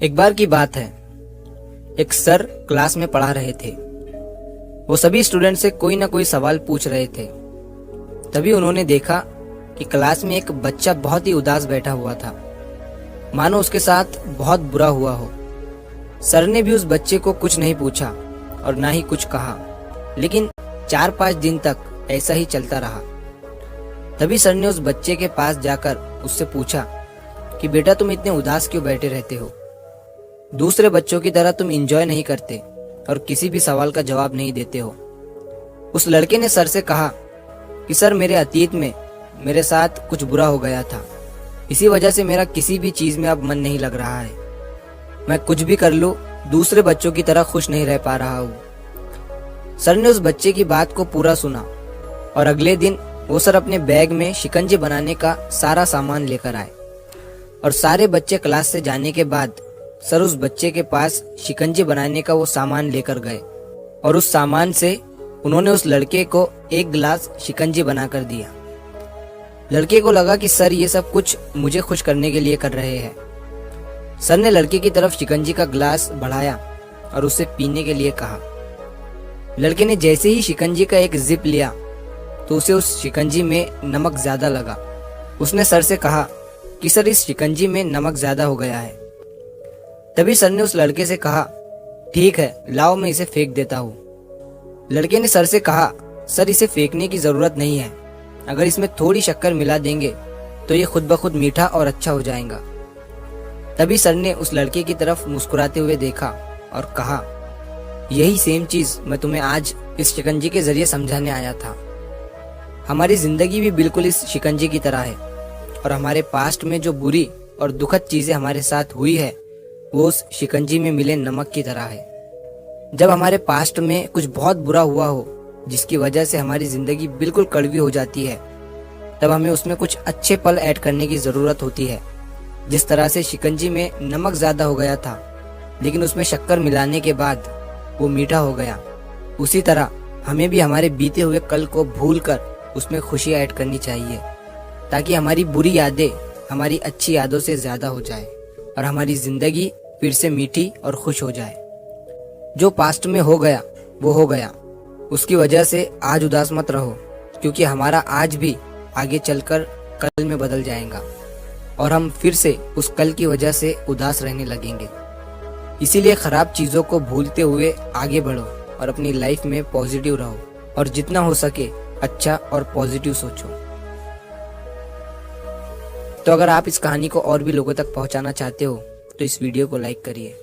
एक बार की बात है, एक सर क्लास में पढ़ा रहे थे। वो सभी स्टूडेंट से कोई ना कोई सवाल पूछ रहे थे। तभी उन्होंने देखा कि क्लास में एक बच्चा बहुत ही उदास बैठा हुआ था, मानो उसके साथ बहुत बुरा हुआ हो। सर ने भी उस बच्चे को कुछ नहीं पूछा और ना ही कुछ कहा, लेकिन 4-5 दिन तक ऐसा ही चलता रहा। तभी सर ने उस बच्चे के पास जाकर उससे पूछा कि बेटा, तुम इतने उदास क्यों बैठे रहते हो? दूसरे बच्चों की तरह तुम एंजॉय नहीं करते और किसी भी सवाल का जवाब नहीं देते हो। उस लड़के ने सर से कहा कि सर, मेरे अतीत में मेरे साथ कुछ बुरा हो गया था, इसी वजह से मेरा किसी भी चीज में अब मन नहीं लग रहा है। मैं कुछ भी कर लूं, दूसरे बच्चों की तरह खुश नहीं रह पा रहा हूँ। सर ने उस बच्चे की बात को पूरा सुना और अगले दिन वो सर अपने बैग में शिकंजी बनाने का सारा सामान लेकर आए और सारे बच्चे क्लास से जाने के बाद सर उस बच्चे के पास शिकंजी बनाने का वो सामान लेकर गए और उस सामान से उन्होंने उस लड़के को एक गिलास शिकंजी बनाकर दिया। लड़के को लगा कि सर ये सब कुछ मुझे खुश करने के लिए कर रहे हैं। सर ने लड़के की तरफ शिकंजी का गिलास बढ़ाया और उसे पीने के लिए कहा। लड़के ने जैसे ही शिकंजी का एक जिप लिया तो उसे उस शिकंजी में नमक ज्यादा लगा। उसने सर से कहा कि सर, इस शिकंजी में नमक ज्यादा हो गया है। तभी सर ने उस लड़के से कहा, ठीक है, लाओ मैं इसे फेंक देता हूँ। लड़के ने सर से कहा, सर, इसे फेंकने की जरूरत नहीं है, अगर इसमें थोड़ी शक्कर मिला देंगे तो ये खुद ब खुद मीठा और अच्छा हो जाएगा। तभी सर ने उस लड़के की तरफ मुस्कुराते हुए देखा और कहा, यही सेम चीज मैं तुम्हें आज इस शिकंजी के जरिए समझाने आया था। हमारी जिंदगी भी बिल्कुल इस शिकंजी की तरह है और हमारे पास्ट में जो बुरी और दुखद चीजें हमारे साथ हुई है वो उस शिकंजी में मिले नमक की तरह है। जब हमारे पास्ट में कुछ बहुत बुरा हुआ हो जिसकी वजह से हमारी जिंदगी बिल्कुल कड़वी हो जाती है, तब हमें उसमें कुछ अच्छे पल ऐड करने की जरूरत होती है। जिस तरह से शिकंजी में नमक ज्यादा हो गया था लेकिन उसमें शक्कर मिलाने के बाद वो मीठा हो गया, उसी तरह हमें भी हमारे बीते हुए कल को भूलकर उसमें खुशी ऐड करनी चाहिए, ताकि हमारी बुरी यादें हमारी अच्छी यादों से ज्यादा हो जाए और हमारी जिंदगी फिर से मीठी और खुश हो जाए। जो पास्ट में हो गया वो हो गया, उसकी वजह से आज उदास मत रहो, क्योंकि हमारा आज भी आगे चलकर कल में बदल जाएगा और हम फिर से उस कल की वजह से उदास रहने लगेंगे। इसीलिए खराब चीजों को भूलते हुए आगे बढ़ो और अपनी लाइफ में पॉजिटिव रहो और जितना हो सके अच्छा और पॉजिटिव सोचो। तो अगर आप इस कहानी को और भी लोगों तक पहुंचाना चाहते हो तो इस वीडियो को लाइक करिए।